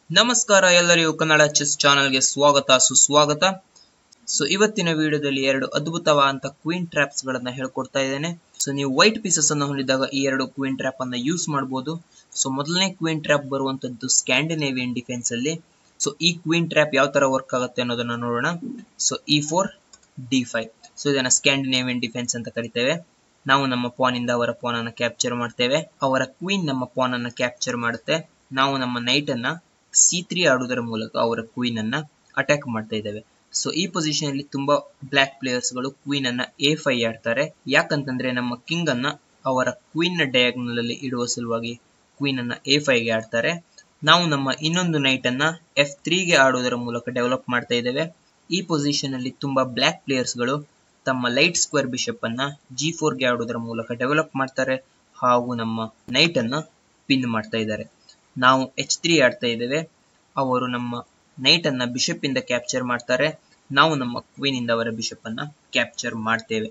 ನಮಸ್ಕಾರ ಎಲ್ಲರಿಗೂ ಕನ್ನಡ ಚೆಸ್ ಚಾನೆಲ್ಗೆ ಸ್ವಾಗತ ಸುಸ್ವಾಗತ. ಇವತ್ತಿನ ವಿಡಿಯೋದಲ್ಲಿ ಎರಡು ಅದ್ಭುತವಾದಂತ ಕ್ವೀನ್ ಟ್ರ್ಯಾಪ್ಸ್ ಗಳನ್ನ ಹೇಳ್ಕೊಡ್ತಾ ಇದ್ದೇನೆ. ನೀವು ವೈಟ್ ಪೀಸಸ್ ಅನ್ನು ಹೊಂದಿದಾಗ ಈ ಎರಡು ಕ್ವೀನ್ ಟ್ರ್ಯಾಪ್ ಅನ್ನ ಯೂಸ್ ಮಾಡಬಹುದು. ಮೊದಲನೇ ಕ್ವೀನ್ ಟ್ರ್ಯಾಪ್ ಬರುವಂತದ್ದು ಸ್ಕ್ಯಾಂಡಿನೇವಿಯನ್ ಡಿಫೆನ್ಸ್ ಅಲ್ಲಿ. ಈ ಕ್ವೀನ್ ಟ್ರ್ಯಾಪ್ ಯಾವ ತರ ವರ್ಕ್ ಆಗುತ್ತೆ ಅನ್ನೋದನ್ನ ನೋಡೋಣ. E4 D5. ಇದನ್ನ ಸ್ಕ್ಯಾಂಡಿನೇವಿಯನ್ ಡಿಫೆನ್ಸ್ ಅಂತ ಕರಿತೇವೆ. ನಾವು ನಮ್ಮ ಪಾನ್ ಇಂದ ಅವರ ಪಾನ್ ಅನ್ನ ಕ್ಯಾಪ್ಚರ್ ಮಾಡ್ತೇವೆ. ಅವರ ಕ್ವೀನ್ ನಮ್ಮ ಪಾನ್ ಅನ್ನ ಕ್ಯಾಪ್ಚರ್ ಮಾಡುತ್ತೆ. ನಾವು ನಮ್ಮ ನೈಟ್ ಅನ್ನ C3 ಆಡುವುದರ ಮೂಲಕ ಅವರ ಕ್ವೀನ್ ಅನ್ನ ಅಟ್ಯಾಕ್ ಮಾಡ್ತಾ ಇದ್ದೇವೆ. ಈ ಪೊಸಿಷನ್ ಅಲ್ಲಿ ತುಂಬಾ ಬ್ಲಾಕ್ ಪ್ಲೇಯರ್ಸ್ ಗಳು ಕ್ವೀನ್ ಅನ್ನ A5 ಆಡ್ತಾರೆ. ಯಾಕಂತಂದ್ರೆ ನಮ್ಮ ಕಿಂಗ್ ಅನ್ನ ಅವರ ಕ್ವೀನ್ ನ ಡಯಾಗ್ನಲ್ ಅಲ್ಲಿ ಇಡುವ ಸಲುವಾಗಿ ಕ್ವೀನ್ ಅನ್ನ A5 ಗೆ ಆಡ್ತಾರೆ. ನಾವು ನಮ್ಮ ಇನ್ನೊಂದು ನೈಟ್ ಅನ್ನ F3 ಗೆ ಆಡುವುದರ ಮೂಲಕ ಡೆವಲಪ್ ಮಾಡ್ತಾ ಇದ್ದೇವೆ. ಈ ಪೊಸಿಷನ್ ಅಲ್ಲಿ ತುಂಬಾ ಬ್ಲಾಕ್ ಪ್ಲೇಯರ್ಸ್ ಗಳು ತಮ್ಮ ಲೈಟ್ ಸ್ಕ್ವೇರ್ ಬಿಷಪ್ ಅನ್ನ G4 ಗೆ ಆಡುವುದರ ಮೂಲಕ ಡೆವಲಪ್ ಮಾಡ್ತಾರೆ ಹಾಗೂ ನಮ್ಮ ನೈಟ್ ಅನ್ನ ಪಿನ್ ಮಾಡ್ತಾ ಇದ್ದಾರೆ. ನಾವು H3 ಆಡ್ತಾ ಇದ್ದೇವೆ. ಅವರು ನಮ್ಮ ನೈಟ್ ಅನ್ನ ಬಿಷಪ್ ಇಂದ ಕ್ಯಾಪ್ಚರ್ ಮಾಡ್ತಾರೆ. ನಾವು ನಮ್ಮ ಕ್ವೀನ್ ಇಂದ ಅವರ ಬಿಷಪ್ ಅನ್ನ ಕ್ಯಾಪ್ಚರ್ ಮಾಡ್ತೇವೆ.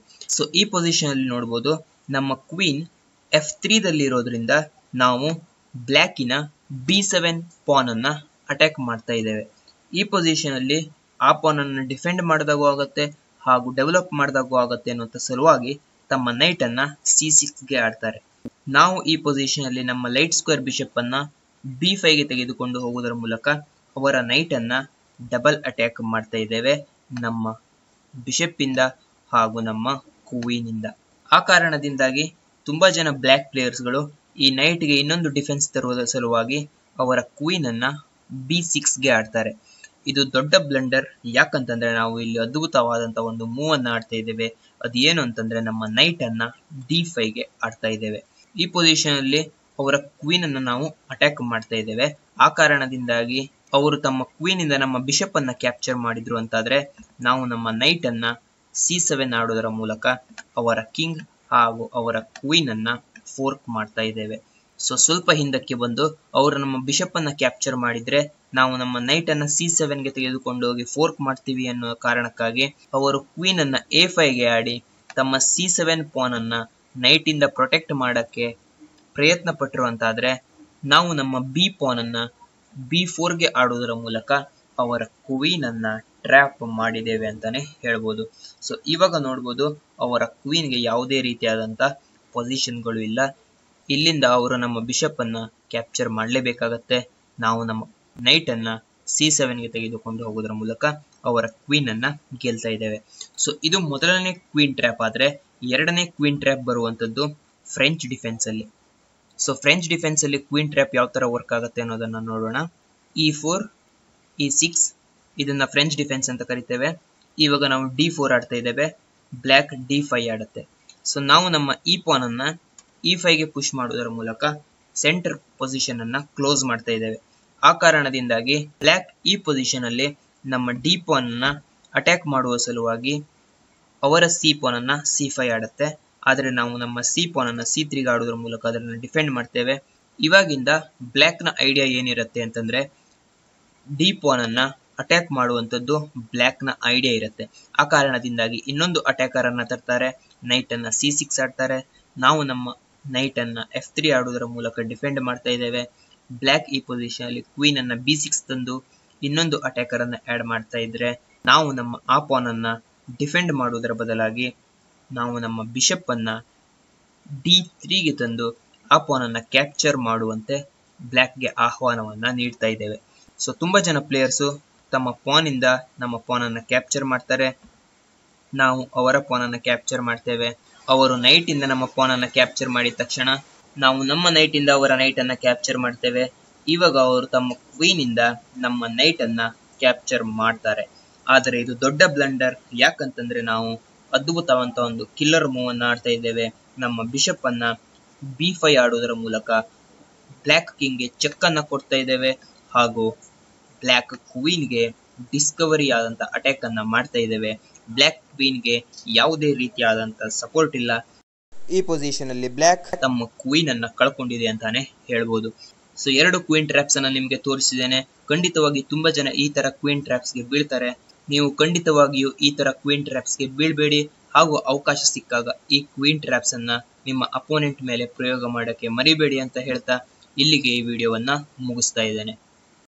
ಈ ಪೊಸಿಷನ್ ಅಲ್ಲಿ ನೋಡಬಹುದು, ನಮ್ಮ ಕ್ವೀನ್ F3 ದಲ್ಲಿ ಇರೋದ್ರಿಂದ ನಾವು ಬ್ಲಾಕಿನ B7 ಪಾನ್ ಅನ್ನ ಅಟ್ಯಾಕ್ ಮಾಡ್ತಾ ಇದ್ದೇವೆ. ಈ ಪೊಸಿಷನ್ ಅಲ್ಲಿ ಆ ಪಾನ್ ಅನ್ನು ಡಿಫೆಂಡ್ ಮಾಡಿದಾಗೂ ಆಗುತ್ತೆ ಹಾಗೂ ಡೆವಲಪ್ ಮಾಡಿದಾಗೂ ಆಗುತ್ತೆ ಅನ್ನುವಂತ ಸಲುವಾಗಿ ತಮ್ಮ ನೈಟ್ ಅನ್ನ C6 ಗೆ ಆಡ್ತಾರೆ. ನಾವು ಈ ಪೊಸಿಷನ್ ಅಲ್ಲಿ ನಮ್ಮ ಲೈಟ್ ಸ್ಕ್ವೇರ್ ಬಿಷಪ್ ಅನ್ನ B5 ಗೆ ತೆಗೆದುಕೊಂಡು ಹೋಗುವುದರ ಮೂಲಕ ಅವರ ನೈಟ್ ಅನ್ನ ಡಬಲ್ ಅಟ್ಯಾಕ್ ಮಾಡ್ತಾ ಇದ್ದೇವೆ ನಮ್ಮ ಬಿಷಪ್ ಇಂದ ಹಾಗೂ ನಮ್ಮ ಕ್ವೀನ್ ಇಂದ. ಆ ಕಾರಣದಿಂದಾಗಿ ತುಂಬಾ ಜನ ಬ್ಲಾಕ್ ಪ್ಲೇಯರ್ಸ್ ಗಳು ಈ ನೈಟ್ ಗೆ ಇನ್ನೊಂದು ಡಿಫೆನ್ಸ್ ತರುವುದರ ಸಲುವಾಗಿ ಅವರ ಕ್ವೀನ್ ಅನ್ನ B6 ಗೆ ಆಡ್ತಾರೆ. ಇದು ದೊಡ್ಡ ಬ್ಲಂಡರ್. ಯಾಕಂತಂದ್ರೆ ನಾವು ಇಲ್ಲಿ ಅದ್ಭುತವಾದಂತ ಒಂದು ಮೂವ್ ಅನ್ನ ಆಡ್ತಾ ಇದ್ದೇವೆ. ಅದು ಏನು ಅಂತಂದ್ರೆ ನಮ್ಮ ನೈಟ್ ಅನ್ನ D5 ಗೆ ಆಡ್ತಾ ಇದ್ದೇವೆ. ಈ ಪೊಸಿಷನ್ ಅಲ್ಲಿ ಅವರ ಕ್ವೀನ್ ಅನ್ನ ನಾವು ಅಟ್ಯಾಕ್ ಮಾಡ್ತಾ ಇದ್ದೇವೆ. ಆ ಕಾರಣದಿಂದಾಗಿ ಅವರು ತಮ್ಮ ಕ್ವೀನ್ ಇಂದ ನಮ್ಮ ಬಿಷಪ್ ಅನ್ನ ಕ್ಯಾಪ್ಚರ್ ಮಾಡಿದ್ರು ಅಂತಾದ್ರೆ ನಾವು ನಮ್ಮ ನೈಟ್ ಅನ್ನ C7 ಆಡುವುದರ ಮೂಲಕ ಅವರ ಕಿಂಗ್ ಹಾಗೂ ಅವರ ಕ್ವೀನ್ ಅನ್ನ ಫೋರ್ಕ್ ಮಾಡ್ತಾ ಇದ್ದೇವೆ. ಸ್ವಲ್ಪ ಹಿಂದಕ್ಕೆ ಬಂದು ಅವರು ನಮ್ಮ ಬಿಷಪ್ ಅನ್ನ ಕ್ಯಾಪ್ಚರ್ ಮಾಡಿದ್ರೆ ನಾವು ನಮ್ಮ ನೈಟ್ ಅನ್ನ C7 ಗೆ ತೆಗೆದುಕೊಂಡು ಹೋಗಿ ಫೋರ್ಕ್ ಮಾಡ್ತೀವಿ ಅನ್ನೋ ಕಾರಣಕ್ಕಾಗಿ ಅವರು ಕ್ವೀನ್ ಅನ್ನ A5 ಗೆ ಆಡಿ ತಮ್ಮ C7 ಪಾನ್ ಅನ್ನ ನೈಟ್ ಇಂದ ಪ್ರೊಟೆಕ್ಟ್ ಮಾಡಕ್ಕೆ ಪ್ರಯತ್ನ ಪಟ್ಟರು ಅಂತಾದ್ರೆ ನಾವು ನಮ್ಮ B ಪಾನ್ ಅನ್ನ B4 ಗೆ ಆಡುವುದರ ಮೂಲಕ ಅವರ ಕ್ವೀನ್ ಅನ್ನ ಟ್ರ್ಯಾಪ್ ಮಾಡಿದ್ದೇವೆ ಅಂತಾನೆ ಹೇಳ್ಬೋದು. ಇವಾಗ ನೋಡ್ಬೋದು, ಅವರ ಕ್ವೀನ್ ಗೆ ಯಾವುದೇ ರೀತಿಯಾದಂತ ಪೊಸಿಷನ್ ಗಳು ಇಲ್ಲ. ಇಲ್ಲಿಂದ ಅವರು ನಮ್ಮ ಬಿಷಪ್ ಅನ್ನ ಕ್ಯಾಪ್ಚರ್ ಮಾಡಲೇಬೇಕಾಗತ್ತೆ. ನಾವು ನಮ್ಮ ನೈಟ್ ಅನ್ನ C7 ಗೆ ತೆಗೆದುಕೊಂಡು ಹೋಗೋದರ ಮೂಲಕ ಅವರ ಕ್ವೀನ್ ಅನ್ನ ಗೆಲ್ತಾ ಇದ್ದೇವೆ. ಇದು ಮೊದಲನೇ ಕ್ವೀನ್ ಟ್ರ್ಯಾಪ್. ಆದ್ರೆ ಎರಡನೇ ಕ್ವೀನ್ ಟ್ರ್ಯಾಪ್ ಬರುವಂತದ್ದು ಫ್ರೆಂಚ್ ಡಿಫೆನ್ಸ್ ಅಲ್ಲಿ. ಫ್ರೆಂಚ್ ಡಿಫೆನ್ಸ್ ಅಲ್ಲಿ ಕ್ವೀನ್ ಟ್ರ್ಯಾಪ್ ಯಾವ ತರ ವರ್ಕ್ ಆಗುತ್ತೆ ಅನ್ನೋದನ್ನ ನೋಡೋಣ. E4 E6 ಇದನ್ನ ಫ್ರೆಂಚ್ ಡಿಫೆನ್ಸ್ ಅಂತ ಕರಿತೇವೆ. ಇವಾಗ ನಾವು D4 ಆಡ್ತಾ ಇದ್ದೇವೆ. ಬ್ಲಾಕ್ D5 ಆಡುತ್ತೆ. ನಾವು ನಮ್ಮ ಈ ಪಾನ್ ಅನ್ನ E5 ಗೆ ಪುಷ್ ಮಾಡುವುದರ ಮೂಲಕ ಸೆಂಟರ್ ಪೊಸಿಷನ್ ಅನ್ನ ಕ್ಲೋಸ್ ಮಾಡ್ತಾ ಇದ್ದೇವೆ. ಆ ಕಾರಣದಿಂದಾಗಿ ಬ್ಲಾಕ್ ಈ ಪೊಸಿಷನ್ ಅಲ್ಲಿ ನಮ್ಮ D ಪಾನ್ ಅನ್ನ ಅಟ್ಯಾಕ್ ಮಾಡುವ ಸಲುವಾಗಿ ಅವರ C ಪಾನ್ ಅನ್ನ C5 ಆಡುತ್ತೆ. ಆದ್ರೆ ನಾವು ನಮ್ಮ C ಪಾನ್ ಅನ್ನ C3 ಗೆ ಆಡುವುದರ ಮೂಲಕ ಅದನ್ನ ಡಿಫೆಂಡ್ ಮಾಡ್ತೇವೆ. ಇವಾಗಿಂದ ಬ್ಲಾಕ್ ನ ಐಡಿಯಾ ಏನಿರುತ್ತೆ ಅಂತಂದ್ರೆ D ಪಾನ್ ಅನ್ನ ಅಟ್ಯಾಕ್ ಮಾಡುವಂತದ್ದು ಬ್ಲಾಕ್ ನ ಐಡಿಯಾ ಇರುತ್ತೆ. ಆ ಕಾರಣದಿಂದಾಗಿ ಇನ್ನೊಂದು ಅಟ್ಯಾಕರ್ ಅನ್ನ ತರ್ತಾರೆ. ನೈಟ್ ಅನ್ನ C6 ಆಡ್ತಾರೆ. ನಾವು ನಮ್ಮ ನೈಟ್ ಅನ್ನ F3 ಆಡುವುದರ ಮೂಲಕ ಡಿಫೆಂಡ್ ಮಾಡ್ತಾ ಇದ್ದೇವೆ. ಬ್ಲಾಕ್ ಈ ಪೊಸಿಷನ್ ಅಲ್ಲಿ ಕ್ವೀನ್ ಅನ್ನ B6 ತಂದು ಇನ್ನೊಂದು ಅಟ್ಯಾಕರ್ ಅನ್ನ ಆಡ್ ಮಾಡ್ತಾ ಇದ್ರೆ ನಾವು ನಮ್ಮ ಆ ಪಾನ್ ಅನ್ನ ಡಿಫೆಂಡ್ ಮಾಡುವುದರ ಬದಲಾಗಿ ನಾವು ನಮ್ಮ ಬಿಷಪ್ ಅನ್ನ D3 ಗೆ ತಂದು ಆ ಪಾನ್ ಅನ್ನ ಕ್ಯಾಪ್ಚರ್ ಮಾಡುವಂತೆ ಬ್ಲಾಕ್ ಗೆ ಆಹ್ವಾನವನ್ನ ನೀಡ್ತಾ ಇದ್ದೇವೆ. ತುಂಬಾ ಜನ ಪ್ಲೇಯರ್ಸ್ ತಮ್ಮ ಪಾನ್ ಇಂದ ನಮ್ಮ ಪಾನ್ ಅನ್ನ ಕ್ಯಾಪ್ಚರ್ ಮಾಡ್ತಾರೆ. ನಾವು ಅವರ ಪಾನ್ ಅನ್ನ ಕ್ಯಾಪ್ಚರ್ ಮಾಡ್ತೇವೆ. ಅವರು ನೈಟ್ ಇಂದ ನಮ್ಮ ಪಾನ್ ಅನ್ನ ಕ್ಯಾಪ್ಚರ್ ಮಾಡಿದ ತಕ್ಷಣ ನಾವು ನಮ್ಮ ನೈಟ್ ಇಂದ ಅವರ ನೈಟ್ ಅನ್ನ ಕ್ಯಾಪ್ಚರ್ ಮಾಡ್ತೇವೆ. ಇವಾಗ ಅವರು ತಮ್ಮ ಕ್ವೀನ್ ಇಂದ ನಮ್ಮ ನೈಟ್ ಅನ್ನ ಕ್ಯಾಪ್ಚರ್ ಮಾಡ್ತಾರೆ. ಆದರೆ ಇದು ದೊಡ್ಡ ಬ್ಲಂಡರ್. ಯಾಕಂತಂದ್ರೆ ನಾವು ಅದ್ಭುತವಂತ ಒಂದು ಕಿಲ್ಲರ್ ಮೂವ್ ಅನ್ನ ಆಡ್ತಾ ಇದ್ದೇವೆ. ನಮ್ಮ ಬಿಷಪ್ ಅನ್ನ B5 ಆಡುವುದರ ಮೂಲಕ ಬ್ಲಾಕ್ ಕಿಂಗ್ ಗೆ ಚೆಕ್ ಅನ್ನ ಕೊಡ್ತಾ ಇದ್ದೇವೆ ಹಾಗೂ ಬ್ಲಾಕ್ ಕ್ವೀನ್ ಗೆ ಡಿಸ್ಕವರಿ ಆದಂತ ಅಟ್ಯಾಕ್ ಅನ್ನ ಮಾಡ್ತಾ ಇದ್ದೇವೆ. ಬ್ಲಾಕ್ ಕ್ವೀನ್ ಗೆ ಯಾವುದೇ ರೀತಿಯಾದಂತ ಸಪೋರ್ಟ್ ಇಲ್ಲ. ಈ ಪೊಸಿಷನ್ ಅಲ್ಲಿ ಬ್ಲಾಕ್ ತಮ್ಮ ಕ್ವೀನ್ ಅನ್ನ ಕಳ್ಕೊಂಡಿದೆ ಅಂತಾನೆ ಹೇಳ್ಬೋದು. ಎರಡು ಕ್ವೀನ್ ಟ್ರ್ಯಾಪ್ಸ್ ಅನ್ನ ನಿಮ್ಗೆ ತೋರಿಸಿದ್ದೇನೆ. ಖಂಡಿತವಾಗಿ ತುಂಬಾ ಜನ ಈ ತರ ಕ್ವೀನ್ ಟ್ರ್ಯಾಪ್ಸ್ ಗೆ ಬೀಳ್ತಾರೆ. ನೀವು ಖಂಡಿತವಾಗಿಯೂ ಈ ತರ ಕ್ವೀನ್ ಟ್ರ್ಯಾಪ್ಸ್ ಗೆ ಬೀಳ್ಬೇಡಿ ಹಾಗೂ ಅವಕಾಶ ಸಿಕ್ಕಾಗ ಈ ಕ್ವೀನ್ ಟ್ರ್ಯಾಪ್ಸ್ ಅನ್ನ ನಿಮ್ಮ ಅಪೋನೆಂಟ್ ಮೇಲೆ ಪ್ರಯೋಗ ಮಾಡಕ್ಕೆ ಮರಿಬೇಡಿ ಅಂತ ಹೇಳ್ತಾ ಇಲ್ಲಿಗೆ ಈ ವಿಡಿಯೋವನ್ನ ಮುಗಿಸ್ತಾ ಇದ್ದೇನೆ.